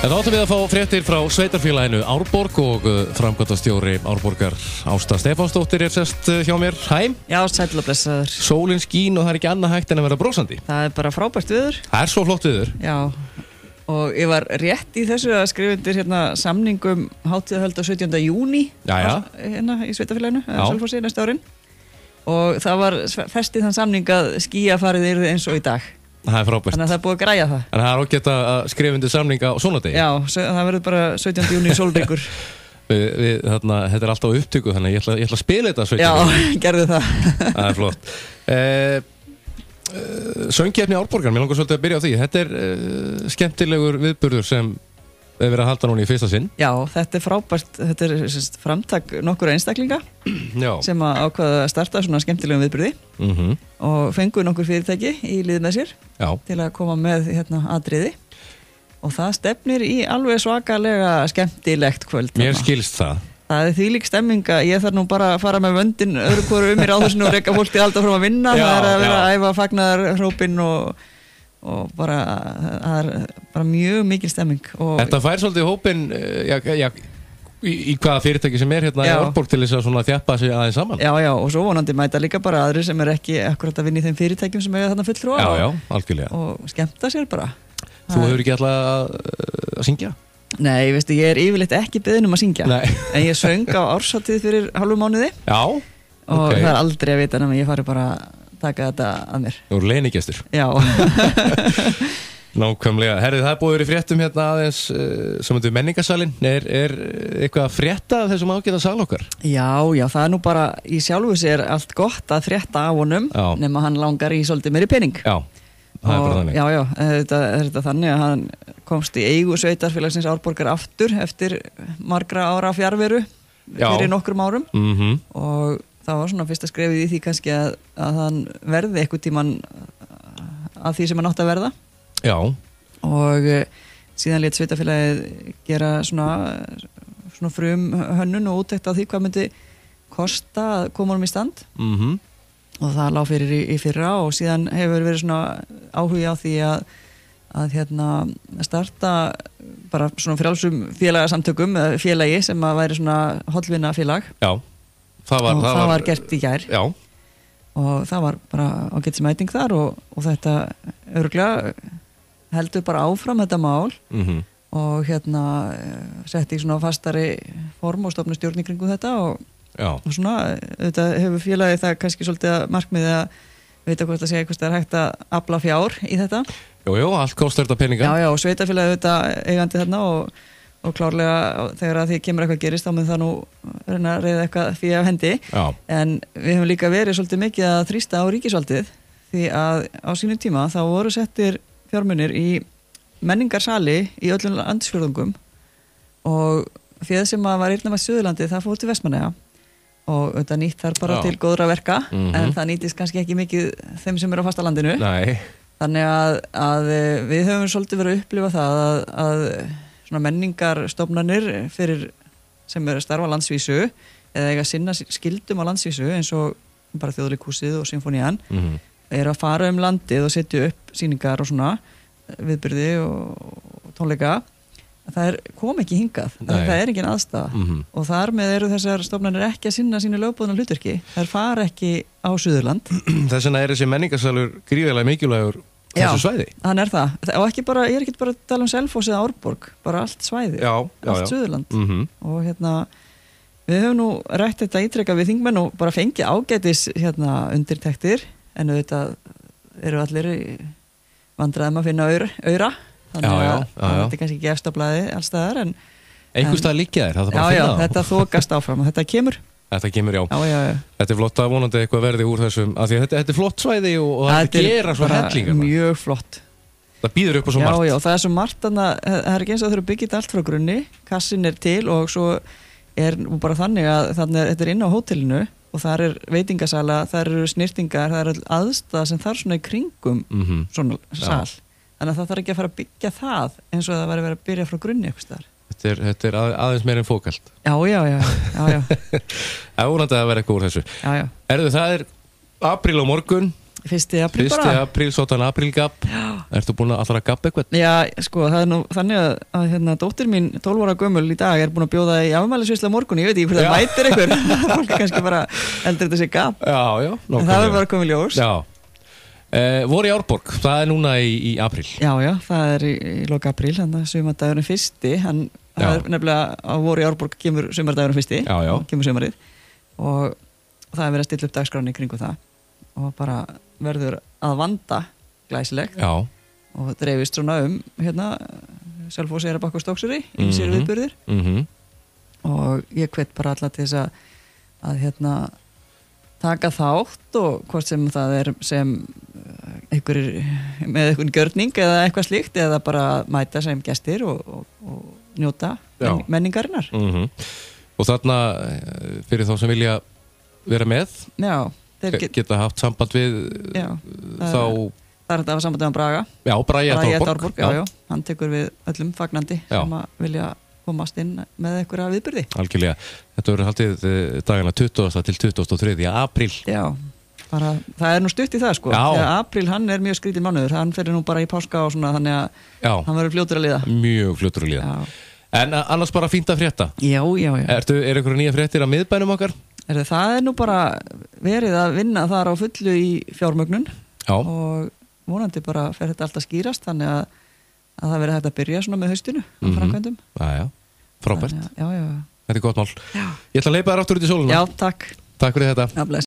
Þetta áttum við að fá fréttir frá sveitarfélaginu Árborg og framkvæmdastjóri Árborgar Ásta Stefánsdóttir sest hjá mér. Hæ. Já, sæll og blessaður. Sólin skín og það ekki annað hægt en að vera brósandi. Það bara frábært viður. Það svo flott viður. Já, og ég var rétt í þessu að skrifa undir samningum hátíðahöld á 17. júní hérna í sveitarfélaginu, Selfossi næsta árin. Og það var festið þann samning að skýjafarið yrði eins og í dag. Það frábært. Þannig að það búið að græja það. En það ágætt að skrifa undir samninga á svona degi. Já, það verður bara 17. júní sólríkur. Þetta alltaf upptöku, þannig ég ætla að spila þetta 17. Já, gerðu það. Það flott. Söngkeppni Árborgar, mér langar svolítið að byrja á því. Þetta skemmtilegur viðburður sem við verðum að halda núna í fyrsta sinn. Já, þetta frábært, þetta framtak nokkur einstaklinga sem ákvaða að starta svona skemmtilegum viðburði og fengu nokkur fyrirtæki í lið með sér til að koma með atriði og það stefnir í alveg svakalega skemmtilegt kvöld. Mér skilst það. Það þvílík stemming að ég þarf nú bara að fara með vöndin öðru hvoru í ráðhúsinu og reka fólkið alltaf frá að vinna. Það að vera að æfa fagnaðarhrópin og bara, það bara mjög mikil stemming. Þetta fær svolítið hópin í hvaða fyrirtæki sem hérna í Árborg til þess að þjappa sig aðeins saman. Já, og svo vonandi mæta líka bara aðrir sem ekki akkurat að vinna í þeim fyrirtækjum sem þarna fulltrúa. Já, algjörlega. Og skemmta sér bara. Þú hefur ekki alltaf að syngja? Nei, veistu, ég yfirleitt ekki beðin að syngja. En ég söng á árshátíð fyrir hálfu mánuði. Já, og það aldrei að vita nema ég fari bara taka þetta að mér. Þú eru leynigestur. Já. Nákvæmlega. Herrið, það búið í fréttum hérna aðeins sem þetta menningarsalinn. Er eitthvað að frétta af þessum ágæta sal okkar? Já, það nú bara í sjálfu sér allt gott að frétta af honum nema hann langar í svolítið meiri pening. Já, það er bara þannig. Já, þetta þannig að hann komst í eigu sveitarfélagsins Árborgar aftur eftir margra ára fjarveru fyrir nokkrum árum og það var svona fyrsta skrefið í því kannski að hann verði eitthvað tíman af því sem hann átti að verða. Já. Og síðan lét sveitarfélagið gera svona frum hönnun og úttekt á því hvað myndi kosta að koma honum í stand. Og það lá fyrir í fyrra og síðan hefur verið svona áhugi á því að starta bara svona frjálsum félagasamtökum eða félagi sem að væri svona hollvinna félag. Já. Það var gert í gær. Já. Og það var bara ágætis mæting þar og þetta örugglega heldur bara áfram þetta mál og setti í svona fastari form og stofna stjórn í kringum þetta og svona þetta hefur félagið það kannski svolítið að markmiði að vita hvort að segja eitthvað er hægt að afla fjár í þetta. Jú, allt kostar þetta peninga. Já, og sveitarfélagið þetta eigandi þarna og klárlega þegar að því kemur eitthvað gerist þá mun það nú reyna að reyða eitthvað fyrir af hendi. Já. En við höfum líka verið svolítið mikið að þrýsta á ríkisvaldið því að á sínum tíma þá voru settir fjármunir í menningarsali í öllum landsfjórðungum og fyrir sem að var einn af Suðurlandi það fór til Vestmannaeyja og þetta nýtt þar bara til góðra verka en það nýtist kannski ekki mikið þeim sem eru á fastalandinu. Nei. Þannig að við höfum svolítið verið að upplifa það að svona menningarstofnanir fyrir sem eru að starfa á landsvísu eða eiga sinna skildum á landsvísu eins og bara Þjóðleikhúsið og Sinfónían eru að fara landið og setja upp sýningar og svona viðburði og tónleika. Það kom ekki hingað, það er engin aðstaða og þar með eru þessar stofnanir ekki að sinna sínu lögbúðna hlutverki. Þær fara ekki á Suðurland. Þess vegna þessi menningarsalur gríðarlega mikilvægur þessu svæði. Já, hann það. Og ekki bara, ég ekki bara að tala Selfoss eða Árborg, bara allt svæði, allt Suðurland. Og við höfum nú rætt þetta ítrekka við þingmenn og bara fengið ágætis undirtektir en auðvitað eru allir vandræðum að finna aura. Þannig að þetta er kannski ekki efstablaði allstaðar en einhvers staðar liggja þér. Já, þetta þokast áfram og þetta kemur. Þetta kemur, já. Þetta er flott að vonandi eitthvað verði úr þessum af því að þetta er flott svæði og þetta gera svo hellingar. Mjög flott. Það býður upp á svo margt. Já, það er svo margt þannig að það er ekki eins og það þurfa að byggja allt frá grunni. Kassin er til og svo er bara þannig að þetta er inn á hótelinu og þar er veitingasala, þar eru snirtingar, þar er aðstæða sem þarf svona í kringum svona sal. Þannig að það þarf ekki að fara að byggja það eins og það væri verið að byrja frá grunni eitthvað staðar. Þetta er aðeins meira en fókalt. Já. Það er vonandi að vera eitthvað úr þessu. Já. Það er apríl á morgun. 1. apríl 1. bara. apríl, svona aprílgabb. Ertu búin að allra gabba eitthvað? Já, sko, það nú þannig að hérna, dóttir mín 12 ára gömul í dag er búin að bjóða í afmælisveislu á morgun, ég veit ekki hvernig það mætir einhver. Fólk er kannski bara heldur þetta sé gabb. Já, en það er bara komið ljós. Já. Voru í Árborg, það er núna í apríl. Já, það er í loka apríl, þannig að sumardagurinn 1. Það er nefnilega að voru í Árborg kemur sumardagurinn 1. Já. Kemur sumarið og það er verið að stilla upp dagskráni kringu það og bara verður að vanda glæsileg. Já. Og dreifist svona hérna Selfoss, Eyrarbakki og Stókseyri í sér viðburðir. Og ég hvet bara alla til þess að hérna taka þátt og hvort sem það er sem með einhvern gjörning eða eitthvað slíkt eða bara mæta sem gestir og njóta menningarinnar. Og þarna fyrir þá sem vilja vera með geta haft samband við þá það er þetta að hafa samband með Braga. Já, Bragi Árborg. Já, hann tekur við öllum fagnandi sem að vilja komast inn með einhverja viðburði. Algjörlega. Þetta verður haldið dagana 20. til 23. apríl. Já, bara, það er nú stutt í það sko. Þegar apríl, hann er mjög skrítinn mánuður, hann fer nú bara í páska og svona, þannig að hann verður fljótur að líða. Mjög fljótur að líða. En annars bara fínt að frétta. Já. Er einhverja nýja fréttir að miðbænum okkar? Það er nú bara verið að vinna þar á fullu í fjármögnun. Já. Og vonandi bara fer þetta alltaf skýrast, þannig að það verið hægt að byrja svona með haustinu á framkvæmdum. Já, frábært. Já. Þetta er gott mál. Já. Ég ætla að leipa þér aftur út í sóluna. Já, takk. Takk fyrir þetta. Já, bless.